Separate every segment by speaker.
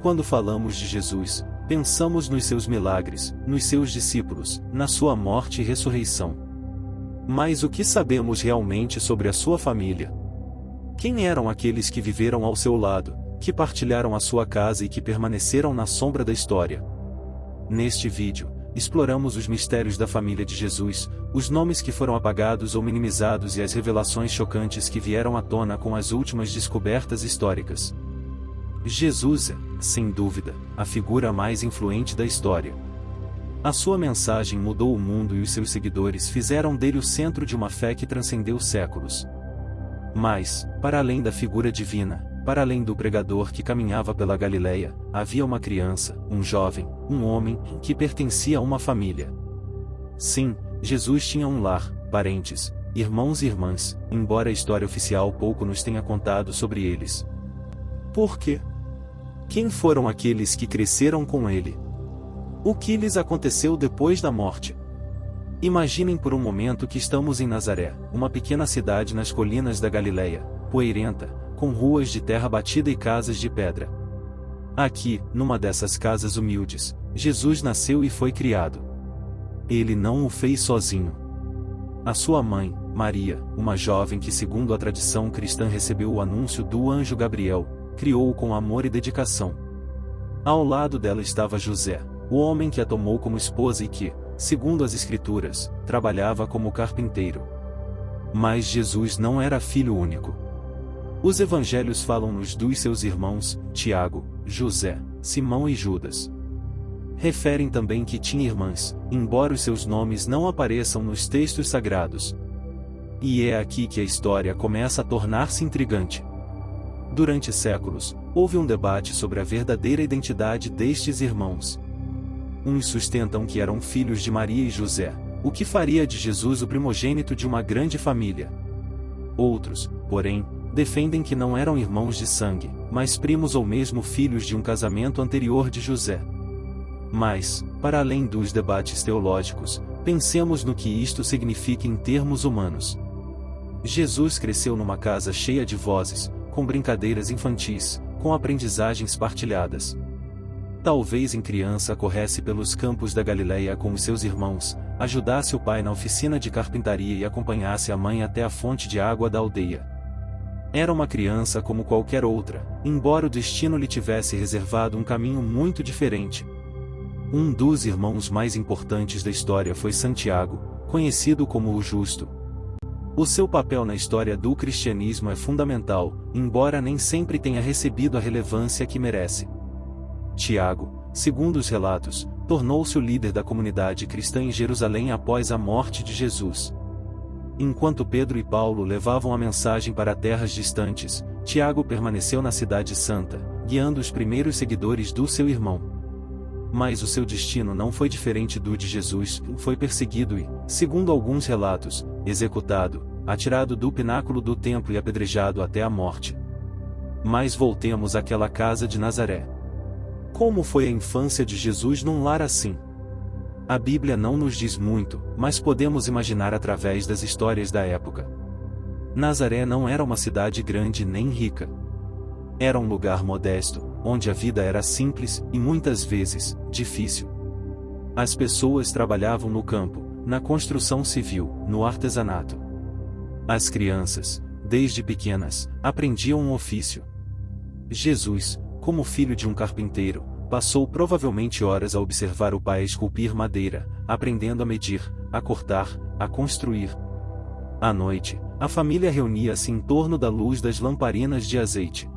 Speaker 1: Quando falamos de Jesus, pensamos nos seus milagres, nos seus discípulos, na sua morte e ressurreição. Mas o que sabemos realmente sobre a sua família? Quem eram aqueles que viveram ao seu lado, que partilharam a sua casa e que permaneceram na sombra da história? Neste vídeo, exploramos os mistérios da família de Jesus, os nomes que foram apagados ou minimizados e as revelações chocantes que vieram à tona com as últimas descobertas históricas. Jesus é, sem dúvida, a figura mais influente da história. A sua mensagem mudou o mundo e os seus seguidores fizeram dele o centro de uma fé que transcendeu séculos. Mas, para além da figura divina, para além do pregador que caminhava pela Galileia, havia uma criança, um jovem, um homem, que pertencia a uma família. Sim, Jesus tinha um lar, parentes, irmãos e irmãs, embora a história oficial pouco nos tenha contado sobre eles. Por quê? Quem foram aqueles que cresceram com ele? O que lhes aconteceu depois da morte? Imaginem por um momento que estamos em Nazaré, uma pequena cidade nas colinas da Galileia, poeirenta, com ruas de terra batida e casas de pedra. Aqui, numa dessas casas humildes, Jesus nasceu e foi criado. Ele não o fez sozinho. A sua mãe, Maria, uma jovem que segundo a tradição cristã recebeu o anúncio do anjo Gabriel, criou-o com amor e dedicação. Ao lado dela estava José, o homem que a tomou como esposa e que, segundo as Escrituras, trabalhava como carpinteiro. Mas Jesus não era filho único. Os evangelhos falam-nos dos seus irmãos, Tiago, José, Simão e Judas. Referem também que tinha irmãs, embora os seus nomes não apareçam nos textos sagrados. E é aqui que a história começa a tornar-se intrigante. Durante séculos, houve um debate sobre a verdadeira identidade destes irmãos. Uns sustentam que eram filhos de Maria e José, o que faria de Jesus o primogênito de uma grande família. Outros, porém, defendem que não eram irmãos de sangue, mas primos ou mesmo filhos de um casamento anterior de José. Mas, para além dos debates teológicos, pensemos no que isto significa em termos humanos. Jesus cresceu numa casa cheia de vozes, com brincadeiras infantis, com aprendizagens partilhadas. Talvez em criança corresse pelos campos da Galileia com os seus irmãos, ajudasse o pai na oficina de carpintaria e acompanhasse a mãe até a fonte de água da aldeia. Era uma criança como qualquer outra, embora o destino lhe tivesse reservado um caminho muito diferente. Um dos irmãos mais importantes da história foi Santiago, conhecido como o Justo. O seu papel na história do cristianismo é fundamental, embora nem sempre tenha recebido a relevância que merece. Tiago, segundo os relatos, tornou-se o líder da comunidade cristã em Jerusalém após a morte de Jesus. Enquanto Pedro e Paulo levavam a mensagem para terras distantes, Tiago permaneceu na Cidade Santa, guiando os primeiros seguidores do seu irmão. Mas o seu destino não foi diferente do de Jesus, foi perseguido e, segundo alguns relatos, executado, atirado do pináculo do templo e apedrejado até a morte. Mas voltemos àquela casa de Nazaré. Como foi a infância de Jesus num lar assim? A Bíblia não nos diz muito, mas podemos imaginar através das histórias da época. Nazaré não era uma cidade grande nem rica. Era um lugar modesto, onde a vida era simples e muitas vezes, difícil. As pessoas trabalhavam no campo, na construção civil, no artesanato. As crianças, desde pequenas, aprendiam um ofício. Jesus, como filho de um carpinteiro, passou provavelmente horas a observar o pai esculpir madeira, aprendendo a medir, a cortar, a construir. À noite, a família reunia-se em torno da luz das lamparinas de azeite.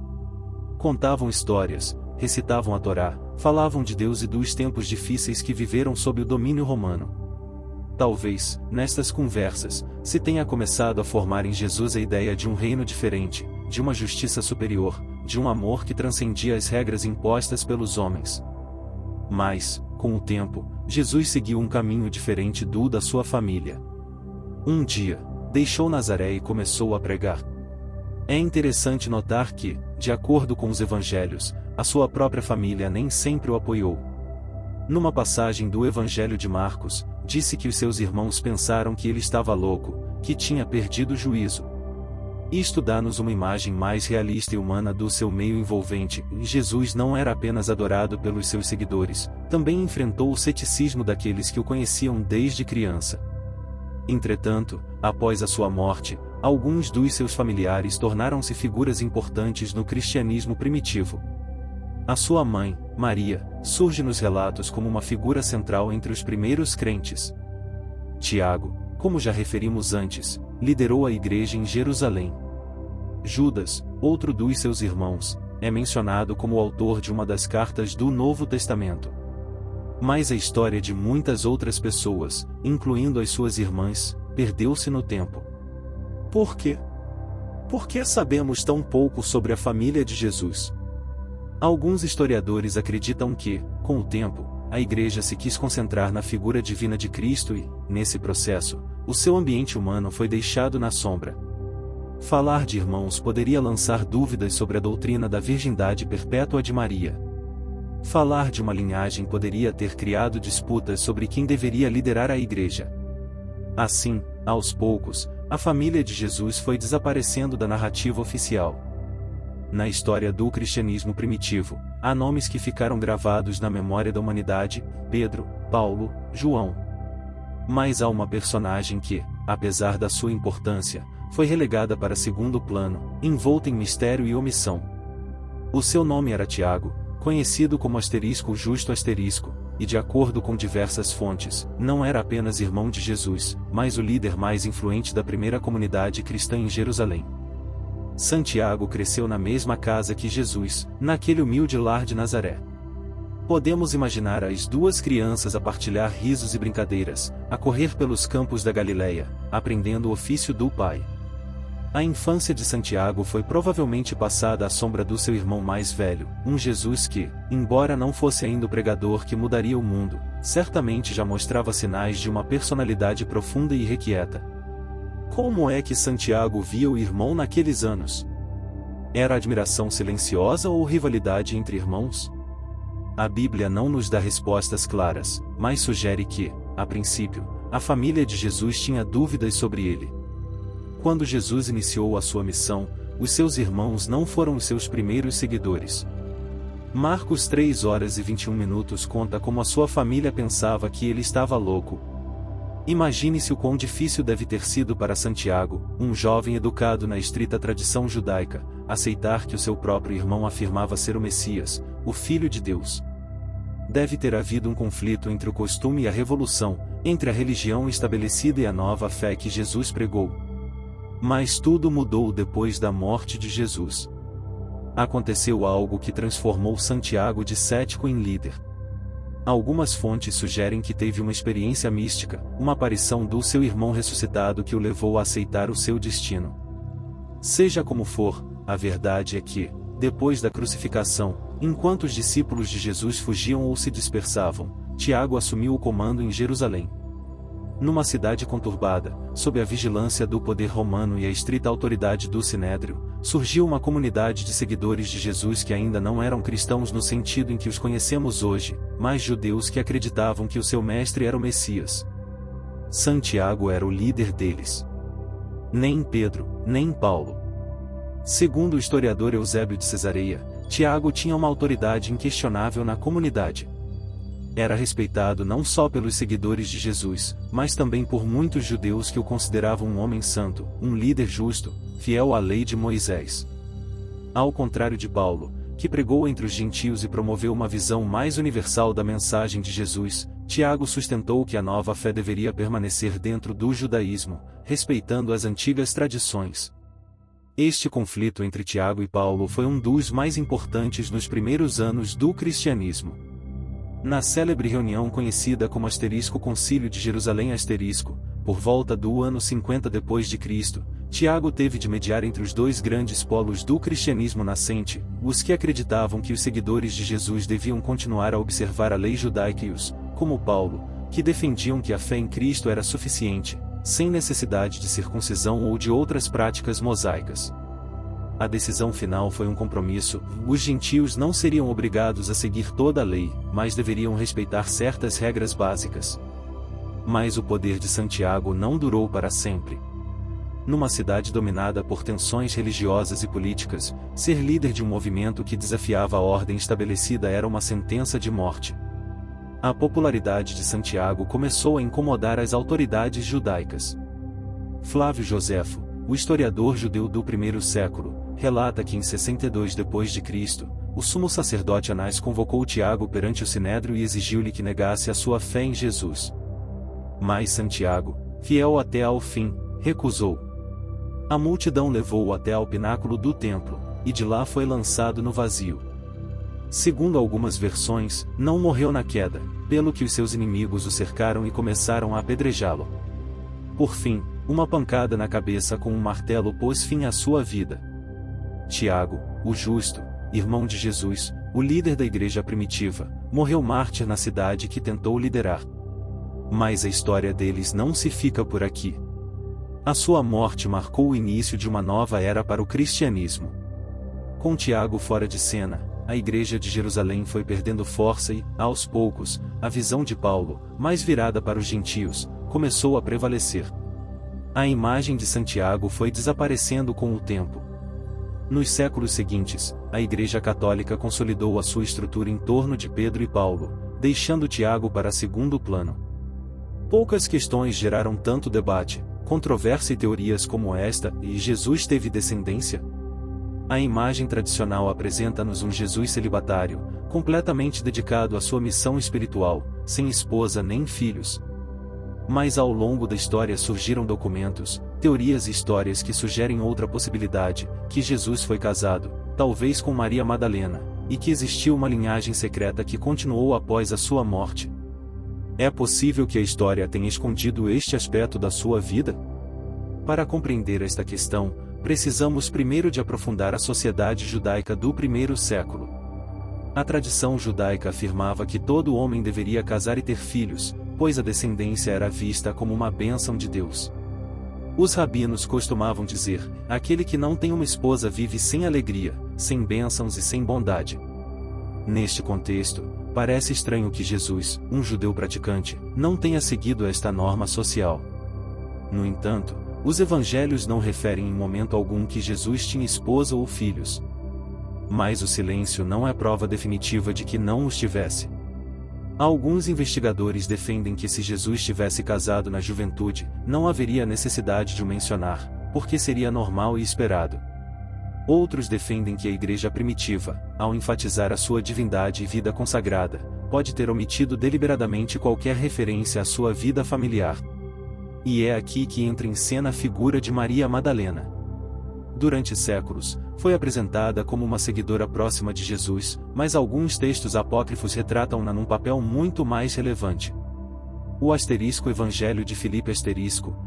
Speaker 1: Contavam histórias, recitavam a Torá, falavam de Deus e dos tempos difíceis que viveram sob o domínio romano. Talvez, nestas conversas, se tenha começado a formar em Jesus a ideia de um reino diferente, de uma justiça superior, de um amor que transcendia as regras impostas pelos homens. Mas, com o tempo, Jesus seguiu um caminho diferente do da sua família. Um dia, deixou Nazaré e começou a pregar. É interessante notar que, de acordo com os evangelhos, a sua própria família nem sempre o apoiou. Numa passagem do Evangelho de Marcos, disse que os seus irmãos pensaram que ele estava louco, que tinha perdido o juízo. Isto dá-nos uma imagem mais realista e humana do seu meio envolvente. Jesus não era apenas adorado pelos seus seguidores, também enfrentou o ceticismo daqueles que o conheciam desde criança. Entretanto, após a sua morte, alguns dos seus familiares tornaram-se figuras importantes no cristianismo primitivo. A sua mãe, Maria, surge nos relatos como uma figura central entre os primeiros crentes. Tiago, como já referimos antes, liderou a igreja em Jerusalém. Judas, outro dos seus irmãos, é mencionado como o autor de uma das cartas do Novo Testamento. Mas a história de muitas outras pessoas, incluindo as suas irmãs, perdeu-se no tempo. Por quê? Por que sabemos tão pouco sobre a família de Jesus? Alguns historiadores acreditam que, com o tempo, a igreja se quis concentrar na figura divina de Cristo e, nesse processo, o seu ambiente humano foi deixado na sombra. Falar de irmãos poderia lançar dúvidas sobre a doutrina da virgindade perpétua de Maria. Falar de uma linhagem poderia ter criado disputas sobre quem deveria liderar a igreja. Assim, aos poucos, a família de Jesus foi desaparecendo da narrativa oficial. Na história do cristianismo primitivo, há nomes que ficaram gravados na memória da humanidade: Pedro, Paulo, João. Mas há uma personagem que, apesar da sua importância, foi relegada para segundo plano, envolta em mistério e omissão. O seu nome era Tiago, conhecido como *justo*, e de acordo com diversas fontes, não era apenas irmão de Jesus, mas o líder mais influente da primeira comunidade cristã em Jerusalém. Santiago cresceu na mesma casa que Jesus, naquele humilde lar de Nazaré. Podemos imaginar as duas crianças a partilhar risos e brincadeiras, a correr pelos campos da Galileia, aprendendo o ofício do pai. A infância de Santiago foi provavelmente passada à sombra do seu irmão mais velho, um Jesus que, embora não fosse ainda o pregador que mudaria o mundo, certamente já mostrava sinais de uma personalidade profunda e irrequieta. Como é que Santiago via o irmão naqueles anos? Era admiração silenciosa ou rivalidade entre irmãos? A Bíblia não nos dá respostas claras, mas sugere que, a princípio, a família de Jesus tinha dúvidas sobre ele. Quando Jesus iniciou a sua missão, os seus irmãos não foram os seus primeiros seguidores. Marcos 3:21 conta como a sua família pensava que ele estava louco. Imagine-se o quão difícil deve ter sido para Santiago, um jovem educado na estrita tradição judaica, aceitar que o seu próprio irmão afirmava ser o Messias, o Filho de Deus. Deve ter havido um conflito entre o costume e a revolução, entre a religião estabelecida e a nova fé que Jesus pregou. Mas tudo mudou depois da morte de Jesus. Aconteceu algo que transformou Santiago de cético em líder. Algumas fontes sugerem que teve uma experiência mística, uma aparição do seu irmão ressuscitado que o levou a aceitar o seu destino. Seja como for, a verdade é que, depois da crucificação, enquanto os discípulos de Jesus fugiam ou se dispersavam, Tiago assumiu o comando em Jerusalém. Numa cidade conturbada, sob a vigilância do poder romano e a estrita autoridade do Sinédrio, surgiu uma comunidade de seguidores de Jesus que ainda não eram cristãos no sentido em que os conhecemos hoje, mas judeus que acreditavam que o seu mestre era o Messias. Santiago era o líder deles. Nem Pedro, nem Paulo. Segundo o historiador Eusébio de Cesareia, Tiago tinha uma autoridade inquestionável na comunidade. Era respeitado não só pelos seguidores de Jesus, mas também por muitos judeus que o consideravam um homem santo, um líder justo, fiel à lei de Moisés. Ao contrário de Paulo, que pregou entre os gentios e promoveu uma visão mais universal da mensagem de Jesus, Tiago sustentou que a nova fé deveria permanecer dentro do judaísmo, respeitando as antigas tradições. Este conflito entre Tiago e Paulo foi um dos mais importantes nos primeiros anos do cristianismo. Na célebre reunião conhecida como Concílio de Jerusalém por volta do ano 50 d.C., Tiago teve de mediar entre os dois grandes polos do cristianismo nascente, os que acreditavam que os seguidores de Jesus deviam continuar a observar a lei judaica e os, como Paulo, que defendiam que a fé em Cristo era suficiente, sem necessidade de circuncisão ou de outras práticas mosaicas. A decisão final foi um compromisso: os gentios não seriam obrigados a seguir toda a lei, mas deveriam respeitar certas regras básicas. Mas o poder de Santiago não durou para sempre. numa cidade dominada por tensões religiosas e políticas, ser líder de um movimento que desafiava a ordem estabelecida era uma sentença de morte. A popularidade de Santiago começou a incomodar as autoridades judaicas. Flávio Joséfo, o historiador judeu do primeiro século, relata que em 62 d.C., o sumo sacerdote Anás convocou Tiago perante o Sinédrio e exigiu-lhe que negasse a sua fé em Jesus. Mas Santiago, fiel até ao fim, recusou. A multidão levou-o até ao pináculo do templo, e de lá foi lançado no vazio. Segundo algumas versões, não morreu na queda, pelo que os seus inimigos o cercaram e começaram a apedrejá-lo. Por fim, uma pancada na cabeça com um martelo pôs fim à sua vida. Tiago, o justo, irmão de Jesus, o líder da igreja primitiva, morreu mártir na cidade que tentou liderar. Mas a história deles não se fica por aqui. A sua morte marcou o início de uma nova era para o cristianismo. Com Tiago fora de cena, a igreja de Jerusalém foi perdendo força e, aos poucos, a visão de Paulo, mais virada para os gentios, começou a prevalecer. A imagem de Santiago foi desaparecendo com o tempo. Nos séculos seguintes, a Igreja Católica consolidou a sua estrutura em torno de Pedro e Paulo, deixando Tiago para segundo plano. Poucas questões geraram tanto debate, controvérsia e teorias como esta: e Jesus teve descendência? A imagem tradicional apresenta-nos um Jesus celibatário, completamente dedicado à sua missão espiritual, sem esposa nem filhos. Mas ao longo da história surgiram documentos, teorias e histórias que sugerem outra possibilidade, que Jesus foi casado, talvez com Maria Madalena, e que existiu uma linhagem secreta que continuou após a sua morte. É possível que a história tenha escondido este aspecto da sua vida? Para compreender esta questão, precisamos primeiro de aprofundar a sociedade judaica do primeiro século. A tradição judaica afirmava que todo homem deveria casar e ter filhos, pois a descendência era vista como uma bênção de Deus. Os rabinos costumavam dizer: aquele que não tem uma esposa vive sem alegria, sem bênçãos e sem bondade. Neste contexto, parece estranho que Jesus, um judeu praticante, não tenha seguido esta norma social. No entanto, os evangelhos não referem em momento algum que Jesus tinha esposa ou filhos. Mas o silêncio não é prova definitiva de que não os tivesse. Alguns investigadores defendem que se Jesus tivesse casado na juventude, não haveria necessidade de o mencionar, porque seria normal e esperado. Outros defendem que a igreja primitiva, ao enfatizar a sua divindade e vida consagrada, pode ter omitido deliberadamente qualquer referência à sua vida familiar. E é aqui que entra em cena a figura de Maria Madalena. Durante séculos, foi apresentada como uma seguidora próxima de Jesus, mas alguns textos apócrifos retratam-na num papel muito mais relevante. O Evangelho de Filipe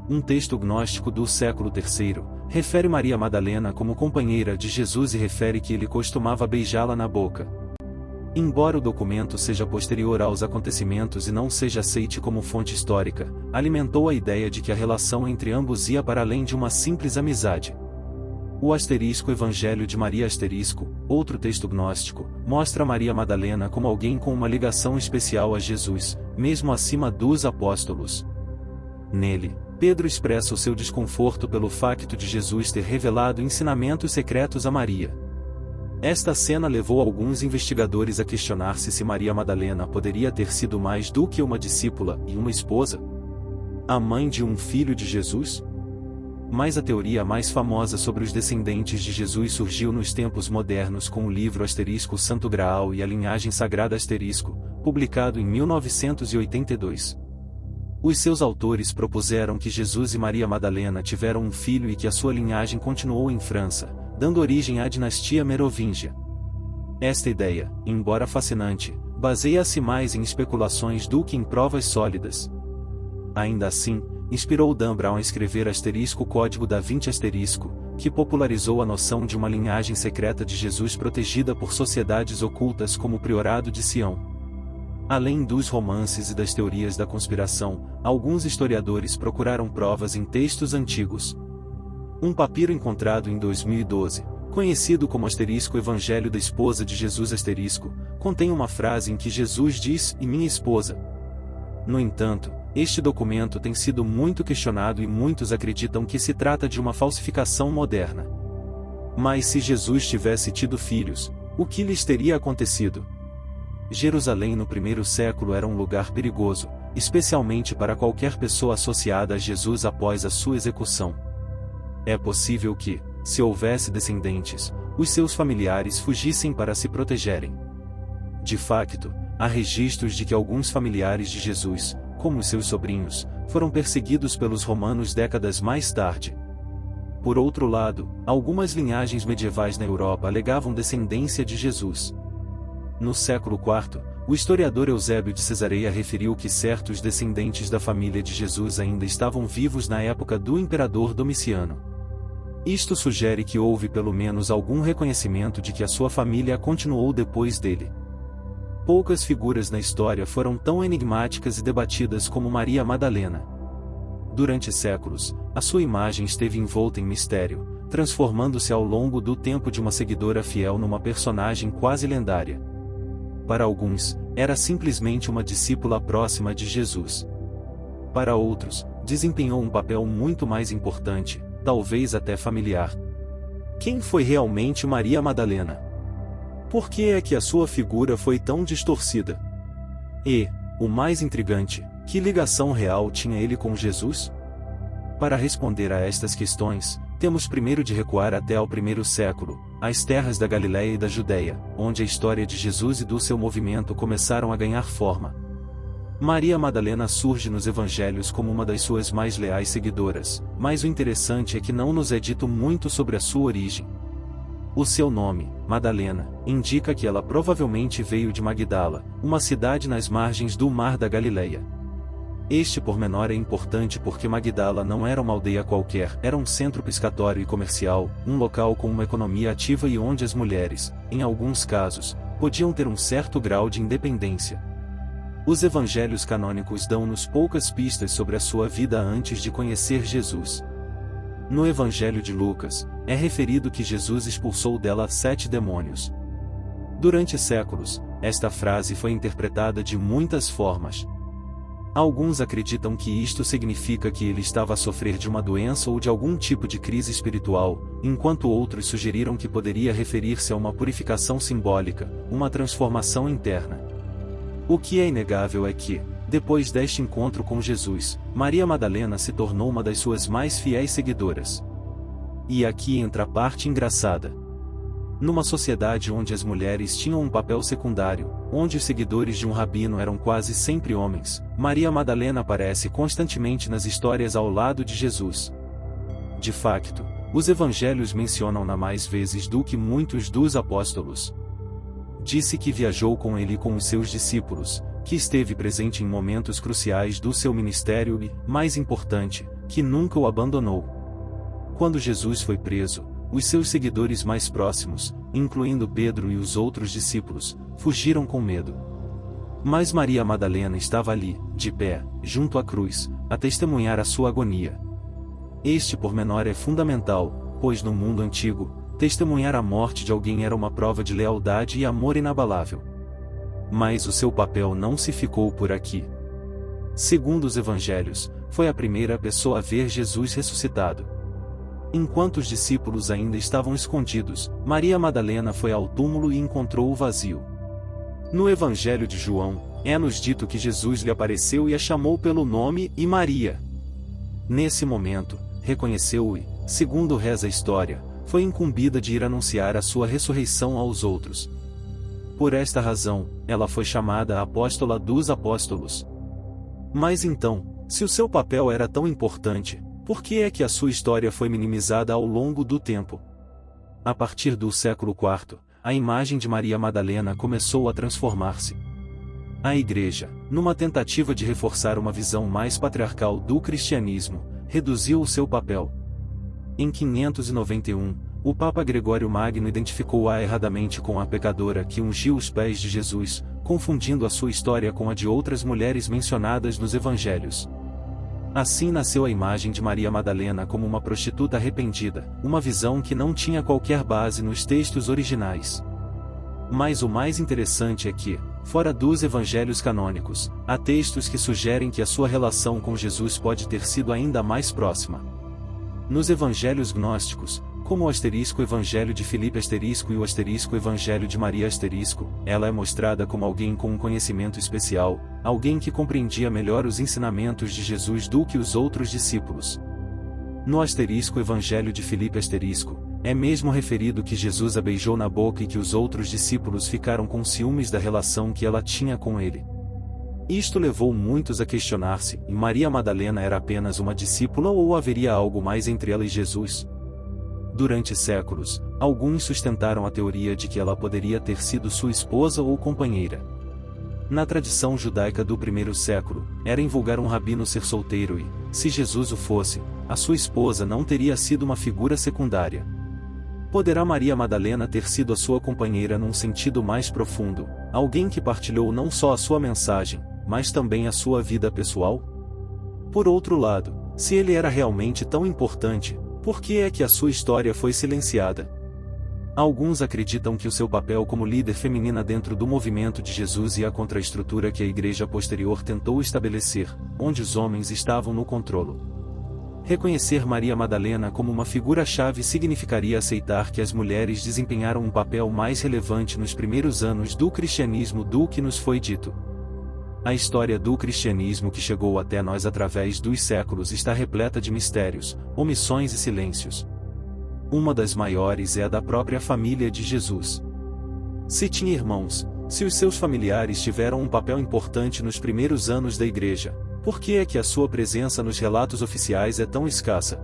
Speaker 1: um texto gnóstico do século III, refere Maria Madalena como companheira de Jesus e refere que ele costumava beijá-la na boca. Embora o documento seja posterior aos acontecimentos e não seja aceite como fonte histórica, alimentou a ideia de que a relação entre ambos ia para além de uma simples amizade. O Evangelho de Maria outro texto gnóstico, mostra Maria Madalena como alguém com uma ligação especial a Jesus, mesmo acima dos apóstolos. Nele, Pedro expressa o seu desconforto pelo facto de Jesus ter revelado ensinamentos secretos a Maria. Esta cena levou alguns investigadores a questionar-se se Maria Madalena poderia ter sido mais do que uma discípula e uma esposa? A mãe de um filho de Jesus? Mas a teoria mais famosa sobre os descendentes de Jesus surgiu nos tempos modernos com o livro Santo Graal e a Linhagem Sagrada publicado em 1982. Os seus autores propuseram que Jesus e Maria Madalena tiveram um filho e que a sua linhagem continuou em França, dando origem à dinastia merovíngia. Esta ideia, embora fascinante, baseia-se mais em especulações do que em provas sólidas. Ainda assim, inspirou Dan Brown a escrever Código da Vinci que popularizou a noção de uma linhagem secreta de Jesus protegida por sociedades ocultas como o Priorado de Sião. Além dos romances e das teorias da conspiração, alguns historiadores procuraram provas em textos antigos. Um papiro encontrado em 2012, conhecido como Evangelho da Esposa de Jesus contém uma frase em que Jesus diz: "e minha esposa". No entanto, Este documento tem sido muito questionado e muitos acreditam que se trata de uma falsificação moderna. Mas se Jesus tivesse tido filhos, o que lhes teria acontecido? Jerusalém no primeiro século era um lugar perigoso, especialmente para qualquer pessoa associada a Jesus após a sua execução. É possível que, se houvesse descendentes, os seus familiares fugissem para se protegerem. De facto, há registros de que alguns familiares de Jesus, como os seus sobrinhos, foram perseguidos pelos romanos décadas mais tarde. Por outro lado, algumas linhagens medievais na Europa alegavam descendência de Jesus. No século IV, o historiador Eusébio de Cesareia referiu que certos descendentes da família de Jesus ainda estavam vivos na época do imperador Domiciano. Isto sugere que houve pelo menos algum reconhecimento de que a sua família continuou depois dele. Poucas figuras na história foram tão enigmáticas e debatidas como Maria Madalena. Durante séculos, a sua imagem esteve envolta em mistério, transformando-se ao longo do tempo de uma seguidora fiel numa personagem quase lendária. Para alguns, era simplesmente uma discípula próxima de Jesus. Para outros, desempenhou um papel muito mais importante, talvez até familiar. Quem foi realmente Maria Madalena? Por que é que a sua figura foi tão distorcida? E, o mais intrigante, que ligação real tinha ele com Jesus? Para responder a estas questões, temos primeiro de recuar até ao primeiro século, às terras da Galiléia e da Judéia, onde a história de Jesus e do seu movimento começaram a ganhar forma. Maria Madalena surge nos evangelhos como uma das suas mais leais seguidoras, mas o interessante é que não nos é dito muito sobre a sua origem. O seu nome, Madalena, indica que ela provavelmente veio de Magdala, uma cidade nas margens do Mar da Galileia. Este pormenor é importante porque Magdala não era uma aldeia qualquer, era um centro pescatório e comercial, um local com uma economia ativa e onde as mulheres, em alguns casos, podiam ter um certo grau de independência. Os evangelhos canônicos dão-nos poucas pistas sobre a sua vida antes de conhecer Jesus. No Evangelho de Lucas, é referido que Jesus expulsou dela 7 demônios. Durante séculos, esta frase foi interpretada de muitas formas. Alguns acreditam que isto significa que ele estava a sofrer de uma doença ou de algum tipo de crise espiritual, enquanto outros sugeriram que poderia referir-se a uma purificação simbólica, uma transformação interna. O que é inegável é que, depois deste encontro com Jesus, Maria Madalena se tornou uma das suas mais fiéis seguidoras. E aqui entra a parte engraçada. Numa sociedade onde as mulheres tinham um papel secundário, onde os seguidores de um rabino eram quase sempre homens, Maria Madalena aparece constantemente nas histórias ao lado de Jesus. De facto, os evangelhos mencionam-na mais vezes do que muitos dos apóstolos. Disse que viajou com ele e com os seus discípulos, que esteve presente em momentos cruciais do seu ministério e, mais importante, que nunca o abandonou. Quando Jesus foi preso, os seus seguidores mais próximos, incluindo Pedro e os outros discípulos, fugiram com medo. Mas Maria Madalena estava ali, de pé, junto à cruz, a testemunhar a sua agonia. Este pormenor é fundamental, pois no mundo antigo, testemunhar a morte de alguém era uma prova de lealdade e amor inabalável. Mas o seu papel não se ficou por aqui. Segundo os evangelhos, foi a primeira pessoa a ver Jesus ressuscitado. Enquanto os discípulos ainda estavam escondidos, Maria Madalena foi ao túmulo e encontrou-o vazio. No Evangelho de João, é-nos dito que Jesus lhe apareceu e a chamou pelo nome e Maria. Nesse momento, reconheceu-o e, segundo reza a história, foi incumbida de ir anunciar a sua ressurreição aos outros. Por esta razão, ela foi chamada a apóstola dos apóstolos. Mas então, se o seu papel era tão importante, por que é que a sua história foi minimizada ao longo do tempo? A partir do século IV, a imagem de Maria Madalena começou a transformar-se. A Igreja, numa tentativa de reforçar uma visão mais patriarcal do cristianismo, reduziu o seu papel. Em 591, o Papa Gregório Magno identificou-a erradamente com a pecadora que ungiu os pés de Jesus, confundindo a sua história com a de outras mulheres mencionadas nos evangelhos. Assim nasceu a imagem de Maria Madalena como uma prostituta arrependida, uma visão que não tinha qualquer base nos textos originais. Mas o mais interessante é que, fora dos evangelhos canônicos, há textos que sugerem que a sua relação com Jesus pode ter sido ainda mais próxima. Nos evangelhos gnósticos, como o Evangelho de Filipe e o Evangelho de Maria ela é mostrada como alguém com um conhecimento especial, alguém que compreendia melhor os ensinamentos de Jesus do que os outros discípulos. No Evangelho de Filipe é mesmo referido que Jesus a beijou na boca e que os outros discípulos ficaram com ciúmes da relação que ela tinha com ele. Isto levou muitos a questionar-se, e Maria Madalena era apenas uma discípula ou haveria algo mais entre ela e Jesus? Durante séculos, alguns sustentaram a teoria de que ela poderia ter sido sua esposa ou companheira. Na tradição judaica do primeiro século, era invulgar um rabino ser solteiro e, se Jesus o fosse, a sua esposa não teria sido uma figura secundária. Poderá Maria Madalena ter sido a sua companheira num sentido mais profundo, alguém que partilhou não só a sua mensagem, mas também a sua vida pessoal? Por outro lado, se ele era realmente tão importante, por que é que a sua história foi silenciada? Alguns acreditam que o seu papel como líder feminina dentro do movimento de Jesus ia contra a estrutura que a igreja posterior tentou estabelecer, onde os homens estavam no controle. Reconhecer Maria Madalena como uma figura-chave significaria aceitar que as mulheres desempenharam um papel mais relevante nos primeiros anos do cristianismo do que nos foi dito. A história do cristianismo que chegou até nós através dos séculos está repleta de mistérios, omissões e silêncios. Uma das maiores é a da própria família de Jesus. Se tinha irmãos, se os seus familiares tiveram um papel importante nos primeiros anos da igreja, por que é que a sua presença nos relatos oficiais é tão escassa?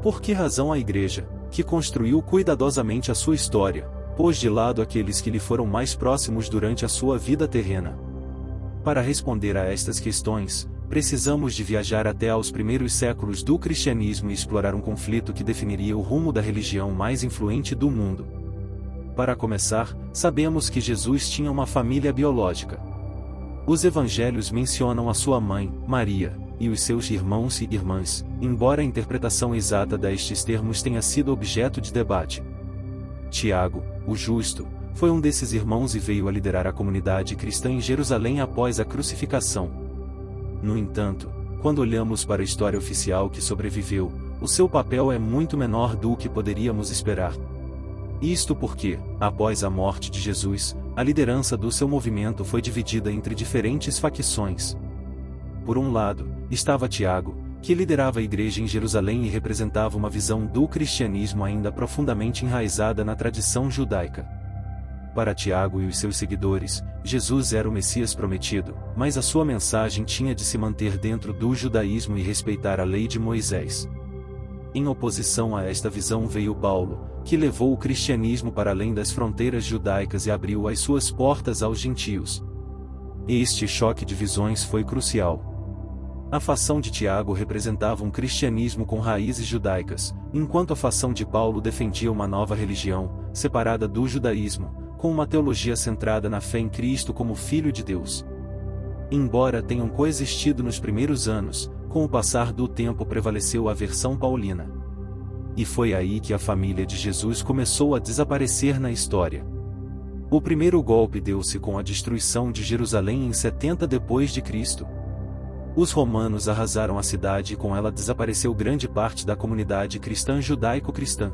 Speaker 1: Por que razão a igreja, que construiu cuidadosamente a sua história, pôs de lado aqueles que lhe foram mais próximos durante a sua vida terrena? Para responder a estas questões, precisamos de viajar até aos primeiros séculos do cristianismo e explorar um conflito que definiria o rumo da religião mais influente do mundo. Para começar, sabemos que Jesus tinha uma família biológica. Os evangelhos mencionam a sua mãe, Maria, e os seus irmãos e irmãs, embora a interpretação exata destes termos tenha sido objeto de debate. Tiago, o justo, foi um desses irmãos e veio a liderar a comunidade cristã em Jerusalém após a crucificação. No entanto, quando olhamos para a história oficial que sobreviveu, o seu papel é muito menor do que poderíamos esperar. Isto porque, após a morte de Jesus, a liderança do seu movimento foi dividida entre diferentes facções. Por um lado, estava Tiago, que liderava a igreja em Jerusalém e representava uma visão do cristianismo ainda profundamente enraizada na tradição judaica. Para Tiago e os seus seguidores, Jesus era o Messias prometido, mas a sua mensagem tinha de se manter dentro do judaísmo e respeitar a lei de Moisés. Em oposição a esta visão veio Paulo, que levou o cristianismo para além das fronteiras judaicas e abriu as suas portas aos gentios. Este choque de visões foi crucial. A facção de Tiago representava um cristianismo com raízes judaicas, enquanto a facção de Paulo defendia uma nova religião, separada do judaísmo, com uma teologia centrada na fé em Cristo como Filho de Deus. Embora tenham coexistido nos primeiros anos, com o passar do tempo prevaleceu a versão paulina. E foi aí que a família de Jesus começou a desaparecer na história. O primeiro golpe deu-se com a destruição de Jerusalém em 70 d.C. Os romanos arrasaram a cidade e com ela desapareceu grande parte da comunidade cristã judaico-cristã.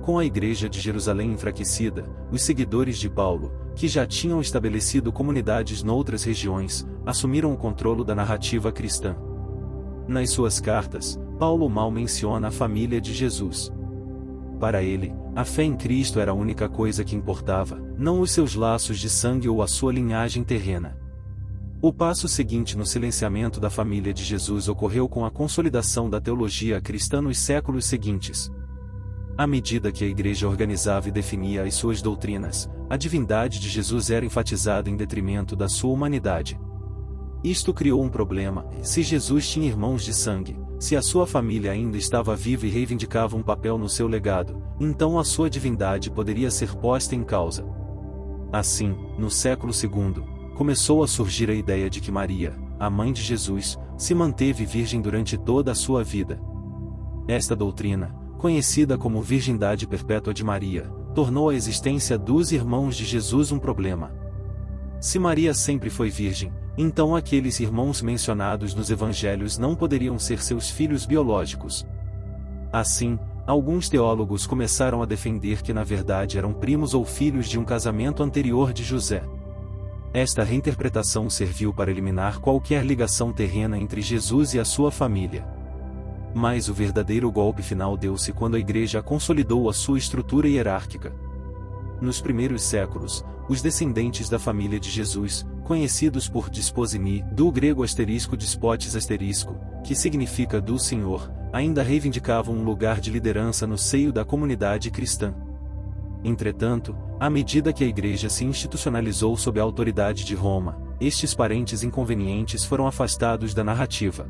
Speaker 1: Com a igreja de Jerusalém enfraquecida, os seguidores de Paulo, que já tinham estabelecido comunidades noutras regiões, assumiram o controle da narrativa cristã. Nas suas cartas, Paulo mal menciona a família de Jesus. Para ele, a fé em Cristo era a única coisa que importava, não os seus laços de sangue ou a sua linhagem terrena. O passo seguinte no silenciamento da família de Jesus ocorreu com a consolidação da teologia cristã nos séculos seguintes. À medida que a igreja organizava e definia as suas doutrinas, a divindade de Jesus era enfatizada em detrimento da sua humanidade. Isto criou um problema: se Jesus tinha irmãos de sangue, se a sua família ainda estava viva e reivindicava um papel no seu legado, então a sua divindade poderia ser posta em causa. Assim, no século II, começou a surgir a ideia de que Maria, a mãe de Jesus, se manteve virgem durante toda a sua vida. Esta doutrina, conhecida como virgindade perpétua de Maria, tornou a existência dos irmãos de Jesus um problema. Se Maria sempre foi virgem, então aqueles irmãos mencionados nos evangelhos não poderiam ser seus filhos biológicos. Assim, alguns teólogos começaram a defender que na verdade eram primos ou filhos de um casamento anterior de José. Esta reinterpretação serviu para eliminar qualquer ligação terrena entre Jesus e a sua família. Mas o verdadeiro golpe final deu-se quando a Igreja consolidou a sua estrutura hierárquica. Nos primeiros séculos, os descendentes da família de Jesus, conhecidos por disposini, do grego *despotes*, que significa do Senhor, ainda reivindicavam um lugar de liderança no seio da comunidade cristã. Entretanto, à medida que a Igreja se institucionalizou sob a autoridade de Roma, estes parentes inconvenientes foram afastados da narrativa.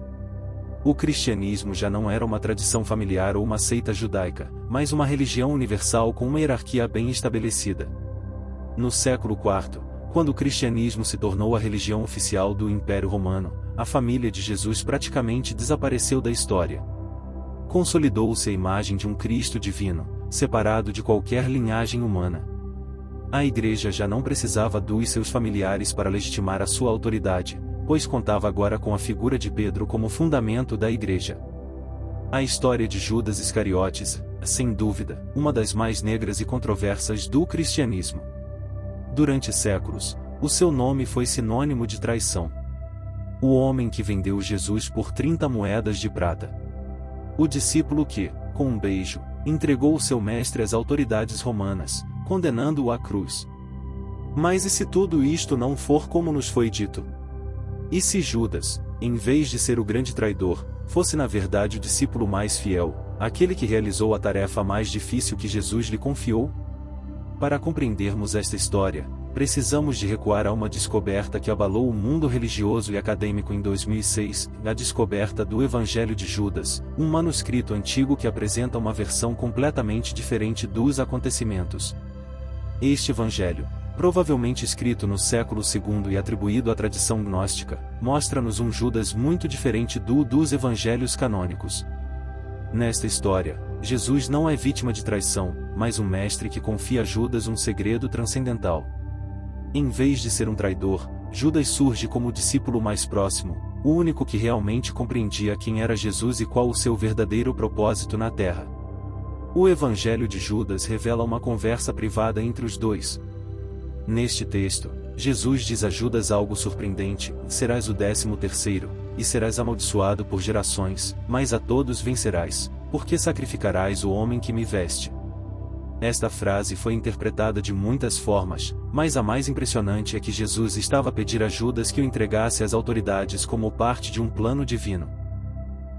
Speaker 1: O cristianismo já não era uma tradição familiar ou uma seita judaica, mas uma religião universal com uma hierarquia bem estabelecida. No século IV, quando o cristianismo se tornou a religião oficial do Império Romano, a família de Jesus praticamente desapareceu da história. Consolidou-se a imagem de um Cristo divino, separado de qualquer linhagem humana. A Igreja já não precisava dos seus familiares para legitimar a sua autoridade, pois contava agora com a figura de Pedro como fundamento da Igreja. A história de Judas Iscariotes, sem dúvida, uma das mais negras e controversas do cristianismo. Durante séculos, o seu nome foi sinônimo de traição. O homem que vendeu Jesus por 30 moedas de prata. O discípulo que, com um beijo, entregou o seu mestre às autoridades romanas, condenando-o à cruz. Mas e se tudo isto não for como nos foi dito? E se Judas, em vez de ser o grande traidor, fosse na verdade o discípulo mais fiel, aquele que realizou a tarefa mais difícil que Jesus lhe confiou? Para compreendermos esta história, precisamos de recuar a uma descoberta que abalou o mundo religioso e acadêmico em 2006, a descoberta do Evangelho de Judas, um manuscrito antigo que apresenta uma versão completamente diferente dos acontecimentos. Este Evangelho, provavelmente escrito no século II e atribuído à tradição gnóstica, mostra-nos um Judas muito diferente dos evangelhos canônicos. Nesta história, Jesus não é vítima de traição, mas um mestre que confia a Judas um segredo transcendental. Em vez de ser um traidor, Judas surge como o discípulo mais próximo, o único que realmente compreendia quem era Jesus e qual o seu verdadeiro propósito na terra. O Evangelho de Judas revela uma conversa privada entre os dois. Neste texto, Jesus diz a Judas algo surpreendente: serás o 13º, e serás amaldiçoado por gerações, mas a todos vencerás, porque sacrificarás o homem que me veste. Esta frase foi interpretada de muitas formas, mas a mais impressionante é que Jesus estava a pedir a Judas que o entregasse às autoridades como parte de um plano divino.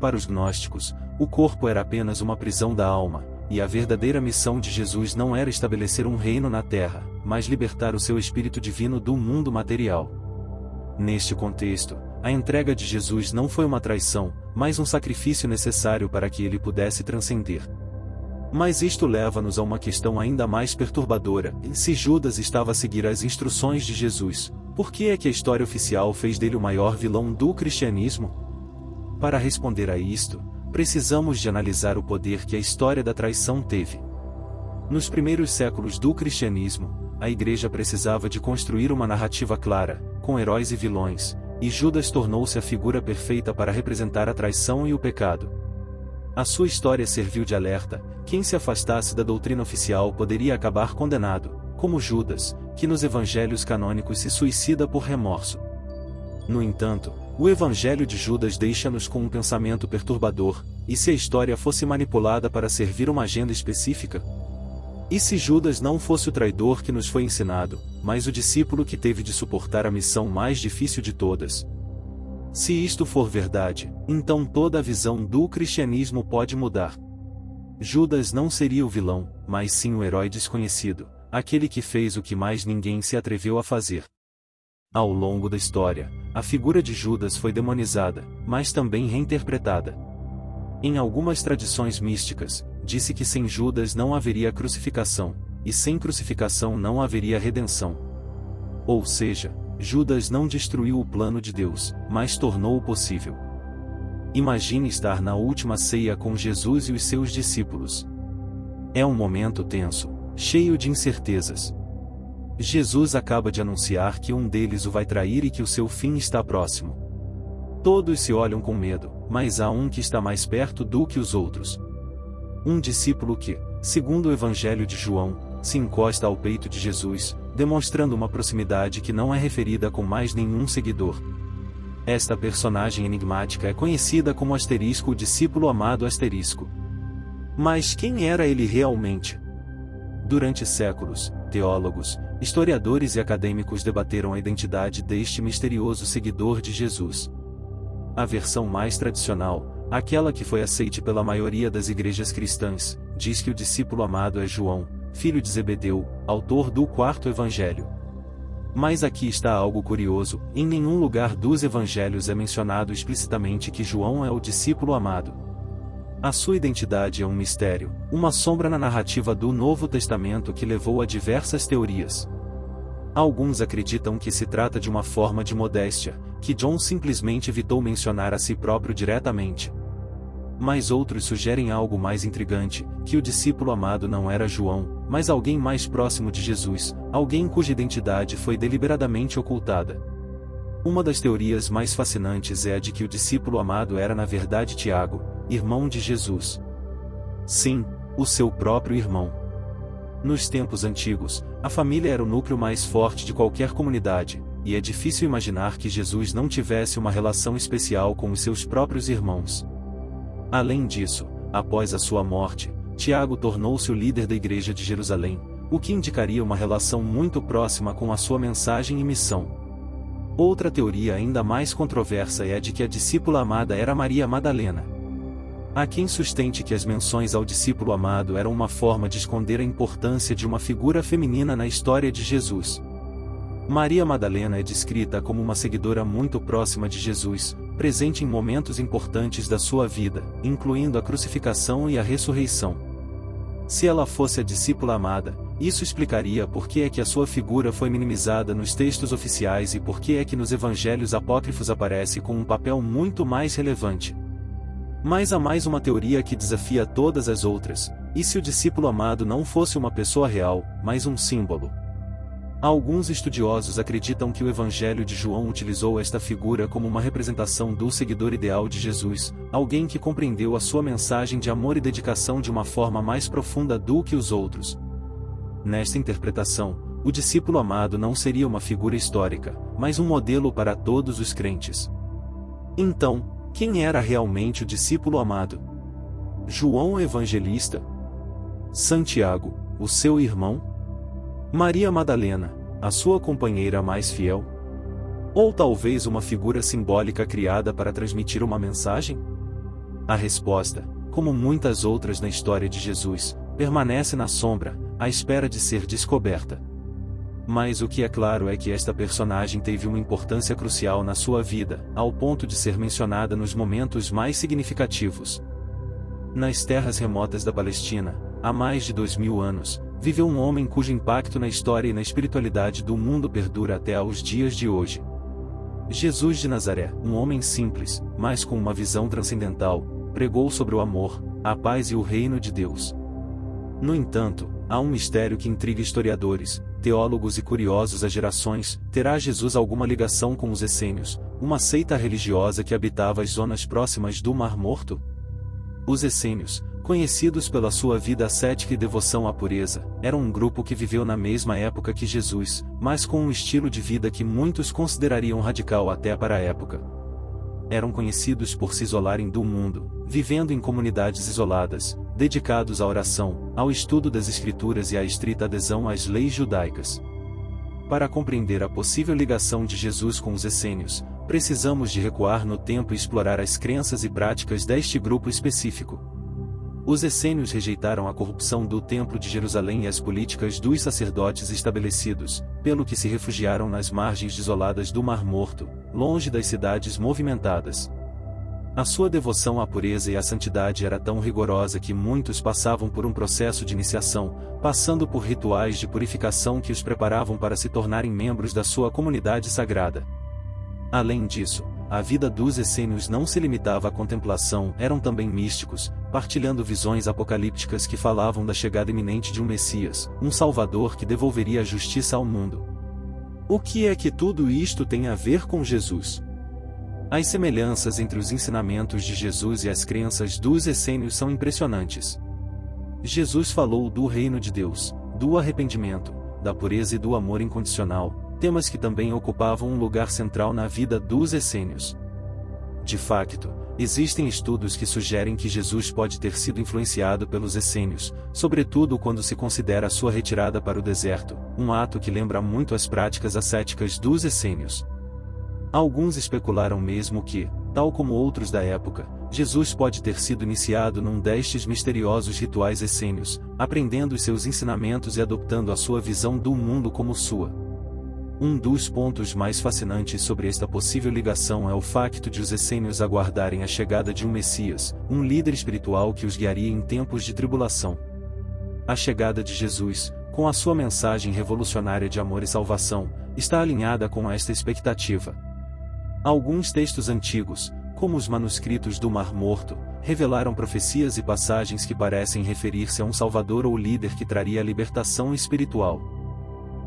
Speaker 1: Para os gnósticos, o corpo era apenas uma prisão da alma, e a verdadeira missão de Jesus não era estabelecer um reino na terra, mas libertar o seu espírito divino do mundo material. Neste contexto, a entrega de Jesus não foi uma traição, mas um sacrifício necessário para que ele pudesse transcender. Mas isto leva-nos a uma questão ainda mais perturbadora: se Judas estava a seguir as instruções de Jesus, por que é que a história oficial fez dele o maior vilão do cristianismo? Para responder a isto, precisamos de analisar o poder que a história da traição teve. Nos primeiros séculos do cristianismo, a Igreja precisava de construir uma narrativa clara, com heróis e vilões, e Judas tornou-se a figura perfeita para representar a traição e o pecado. A sua história serviu de alerta: quem se afastasse da doutrina oficial poderia acabar condenado, como Judas, que nos evangelhos canônicos se suicida por remorso. No entanto, o Evangelho de Judas deixa-nos com um pensamento perturbador: e se a história fosse manipulada para servir uma agenda específica? E se Judas não fosse o traidor que nos foi ensinado, mas o discípulo que teve de suportar a missão mais difícil de todas? Se isto for verdade, então toda a visão do cristianismo pode mudar. Judas não seria o vilão, mas sim o herói desconhecido, aquele que fez o que mais ninguém se atreveu a fazer. Ao longo da história, a figura de Judas foi demonizada, mas também reinterpretada. Em algumas tradições místicas, disse que sem Judas não haveria crucificação, e sem crucificação não haveria redenção. Ou seja, Judas não destruiu o plano de Deus, mas tornou-o possível. Imagine estar na última ceia com Jesus e os seus discípulos. É um momento tenso, cheio de incertezas. Jesus acaba de anunciar que um deles o vai trair e que o seu fim está próximo. Todos se olham com medo, mas há um que está mais perto do que os outros. Um discípulo que, segundo o Evangelho de João, se encosta ao peito de Jesus, demonstrando uma proximidade que não é referida com mais nenhum seguidor. Esta personagem enigmática é conhecida como Asterisco, o discípulo amado Asterisco. Mas quem era ele realmente? Durante séculos, teólogos, historiadores e acadêmicos debateram a identidade deste misterioso seguidor de Jesus. A versão mais tradicional, aquela que foi aceite pela maioria das igrejas cristãs, diz que o discípulo amado é João, filho de Zebedeu, autor do quarto evangelho. Mas aqui está algo curioso: em nenhum lugar dos evangelhos é mencionado explicitamente que João é o discípulo amado. A sua identidade é um mistério, uma sombra na narrativa do Novo Testamento que levou a diversas teorias. Alguns acreditam que se trata de uma forma de modéstia, que John simplesmente evitou mencionar a si próprio diretamente. Mas outros sugerem algo mais intrigante, que o discípulo amado não era João, mas alguém mais próximo de Jesus, alguém cuja identidade foi deliberadamente ocultada. Uma das teorias mais fascinantes é a de que o discípulo amado era na verdade Tiago, irmão de Jesus. Sim, o seu próprio irmão. Nos tempos antigos, a família era o núcleo mais forte de qualquer comunidade, e é difícil imaginar que Jesus não tivesse uma relação especial com os seus próprios irmãos. Além disso, após a sua morte, Tiago tornou-se o líder da igreja de Jerusalém, o que indicaria uma relação muito próxima com a sua mensagem e missão. Outra teoria ainda mais controversa é a de que a discípula amada era Maria Madalena. Há quem sustente que as menções ao discípulo amado eram uma forma de esconder a importância de uma figura feminina na história de Jesus. Maria Madalena é descrita como uma seguidora muito próxima de Jesus, presente em momentos importantes da sua vida, incluindo a crucificação e a ressurreição. Se ela fosse a discípula amada, isso explicaria por que é que a sua figura foi minimizada nos textos oficiais e por que é que nos evangelhos apócrifos aparece com um papel muito mais relevante. Mas há mais uma teoria que desafia todas as outras: e se o discípulo amado não fosse uma pessoa real, mas um símbolo? Alguns estudiosos acreditam que o Evangelho de João utilizou esta figura como uma representação do seguidor ideal de Jesus, alguém que compreendeu a sua mensagem de amor e dedicação de uma forma mais profunda do que os outros. Nesta interpretação, o discípulo amado não seria uma figura histórica, mas um modelo para todos os crentes. Então, quem era realmente o discípulo amado? João Evangelista? Santiago, o seu irmão? Maria Madalena, a sua companheira mais fiel? Ou talvez uma figura simbólica criada para transmitir uma mensagem? A resposta, como muitas outras na história de Jesus, permanece na sombra, à espera de ser descoberta. Mas o que é claro é que esta personagem teve uma importância crucial na sua vida, ao ponto de ser mencionada nos momentos mais significativos. Nas terras remotas da Palestina, há mais de 2000 anos, viveu um homem cujo impacto na história e na espiritualidade do mundo perdura até aos dias de hoje. Jesus de Nazaré, um homem simples, mas com uma visão transcendental, pregou sobre o amor, a paz e o reino de Deus. No entanto, há um mistério que intriga historiadores, teólogos e curiosos há gerações: terá Jesus alguma ligação com os essênios, uma seita religiosa que habitava as zonas próximas do Mar Morto? Os essênios, conhecidos pela sua vida ascética e devoção à pureza, eram um grupo que viveu na mesma época que Jesus, mas com um estilo de vida que muitos considerariam radical até para a época. Eram conhecidos por se isolarem do mundo, vivendo em comunidades isoladas, dedicados à oração, ao estudo das Escrituras e à estrita adesão às leis judaicas. Para compreender a possível ligação de Jesus com os essênios, precisamos de recuar no tempo e explorar as crenças e práticas deste grupo específico. Os essênios rejeitaram a corrupção do Templo de Jerusalém e as políticas dos sacerdotes estabelecidos, pelo que se refugiaram nas margens isoladas do Mar Morto, longe das cidades movimentadas. A sua devoção à pureza e à santidade era tão rigorosa que muitos passavam por um processo de iniciação, passando por rituais de purificação que os preparavam para se tornarem membros da sua comunidade sagrada. Além disso, a vida dos essênios não se limitava à contemplação, eram também místicos, partilhando visões apocalípticas que falavam da chegada iminente de um Messias, um Salvador que devolveria a justiça ao mundo. O que é que tudo isto tem a ver com Jesus? As semelhanças entre os ensinamentos de Jesus e as crenças dos essênios são impressionantes. Jesus falou do reino de Deus, do arrependimento, da pureza e do amor incondicional, temas que também ocupavam um lugar central na vida dos essênios. De facto, existem estudos que sugerem que Jesus pode ter sido influenciado pelos essênios, sobretudo quando se considera sua retirada para o deserto, um ato que lembra muito as práticas ascéticas dos essênios. Alguns especularam mesmo que, tal como outros da época, Jesus pode ter sido iniciado num destes misteriosos rituais essênios, aprendendo os seus ensinamentos e adotando a sua visão do mundo como sua. Um dos pontos mais fascinantes sobre esta possível ligação é o facto de os essênios aguardarem a chegada de um Messias, um líder espiritual que os guiaria em tempos de tribulação. A chegada de Jesus, com a sua mensagem revolucionária de amor e salvação, está alinhada com esta expectativa. Alguns textos antigos, como os manuscritos do Mar Morto, revelaram profecias e passagens que parecem referir-se a um Salvador ou líder que traria a libertação espiritual.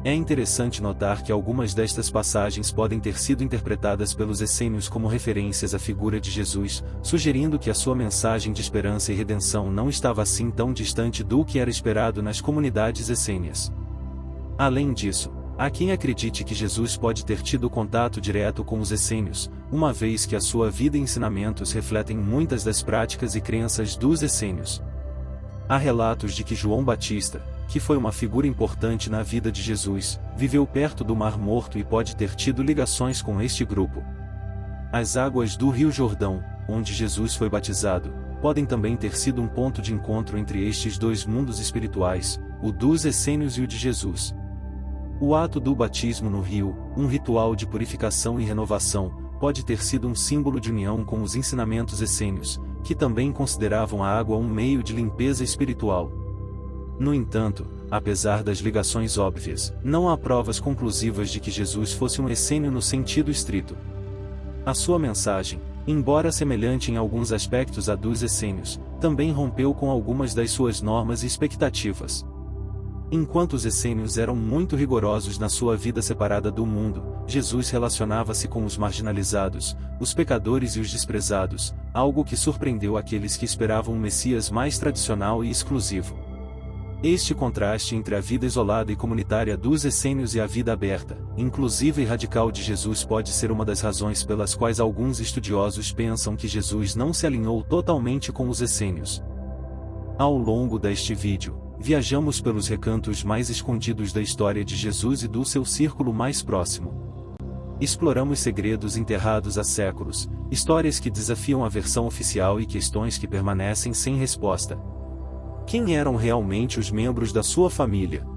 Speaker 1: É interessante notar que algumas destas passagens podem ter sido interpretadas pelos essênios como referências à figura de Jesus, sugerindo que a sua mensagem de esperança e redenção não estava assim tão distante do que era esperado nas comunidades essênias. Além disso, há quem acredite que Jesus pode ter tido contato direto com os essênios, uma vez que a sua vida e ensinamentos refletem muitas das práticas e crenças dos essênios. Há relatos de que João Batista, que foi uma figura importante na vida de Jesus, viveu perto do Mar Morto e pode ter tido ligações com este grupo. As águas do Rio Jordão, onde Jesus foi batizado, podem também ter sido um ponto de encontro entre estes dois mundos espirituais, o dos essênios e o de Jesus. O ato do batismo no rio, um ritual de purificação e renovação, pode ter sido um símbolo de união com os ensinamentos essênios, que também consideravam a água um meio de limpeza espiritual. No entanto, apesar das ligações óbvias, não há provas conclusivas de que Jesus fosse um essênio no sentido estrito. A sua mensagem, embora semelhante em alguns aspectos à dos essênios, também rompeu com algumas das suas normas e expectativas. Enquanto os essênios eram muito rigorosos na sua vida separada do mundo, Jesus relacionava-se com os marginalizados, os pecadores e os desprezados, algo que surpreendeu aqueles que esperavam um Messias mais tradicional e exclusivo. Este contraste entre a vida isolada e comunitária dos essênios e a vida aberta, inclusiva e radical de Jesus pode ser uma das razões pelas quais alguns estudiosos pensam que Jesus não se alinhou totalmente com os essênios. Ao longo deste vídeo, viajamos pelos recantos mais escondidos da história de Jesus e do seu círculo mais próximo. Exploramos segredos enterrados há séculos, histórias que desafiam a versão oficial e questões que permanecem sem resposta. Quem eram realmente os membros da sua família?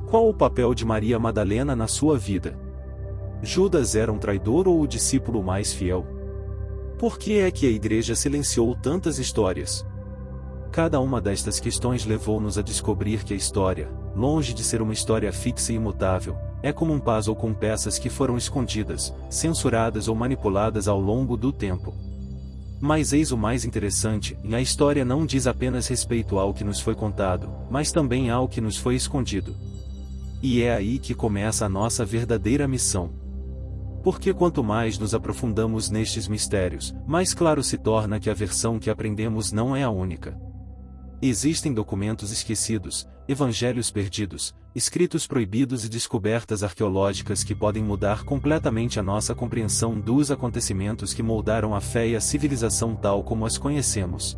Speaker 1: Qual o papel de Maria Madalena na sua vida? Judas era um traidor ou o discípulo mais fiel? Por que é que a igreja silenciou tantas histórias? Cada uma destas questões levou-nos a descobrir que a história, longe de ser uma história fixa e imutável, é como um puzzle com peças que foram escondidas, censuradas ou manipuladas ao longo do tempo. Mas eis o mais interessante, a história não diz apenas respeito ao que nos foi contado, mas também ao que nos foi escondido. E é aí que começa a nossa verdadeira missão. Porque quanto mais nos aprofundamos nestes mistérios, mais claro se torna que a versão que aprendemos não é a única. Existem documentos esquecidos, evangelhos perdidos, escritos proibidos e descobertas arqueológicas que podem mudar completamente a nossa compreensão dos acontecimentos que moldaram a fé e a civilização tal como as conhecemos.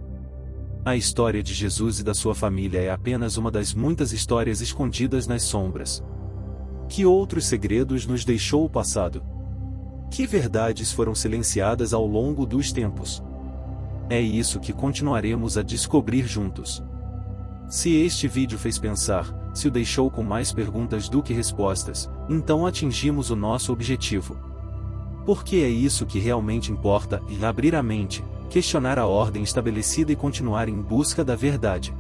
Speaker 1: A história de Jesus e da sua família é apenas uma das muitas histórias escondidas nas sombras. Que outros segredos nos deixou o passado? Que verdades foram silenciadas ao longo dos tempos? É isso que continuaremos a descobrir juntos. Se este vídeo fez pensar, se o deixou com mais perguntas do que respostas, então atingimos o nosso objetivo. Porque é isso que realmente importa, e abrir a mente, questionar a ordem estabelecida e continuar em busca da verdade.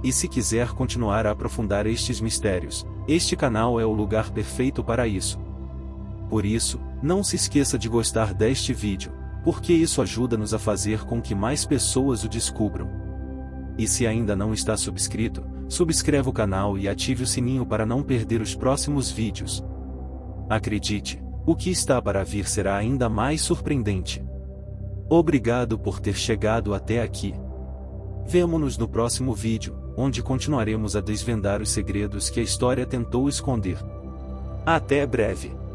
Speaker 1: E se quiser continuar a aprofundar estes mistérios, este canal é o lugar perfeito para isso. Por isso, não se esqueça de gostar deste vídeo, porque isso ajuda-nos a fazer com que mais pessoas o descubram. E se ainda não está subscrito, subscreva o canal e ative o sininho para não perder os próximos vídeos. Acredite, o que está para vir será ainda mais surpreendente. Obrigado por ter chegado até aqui. Vemo-nos no próximo vídeo, onde continuaremos a desvendar os segredos que a história tentou esconder. Até breve!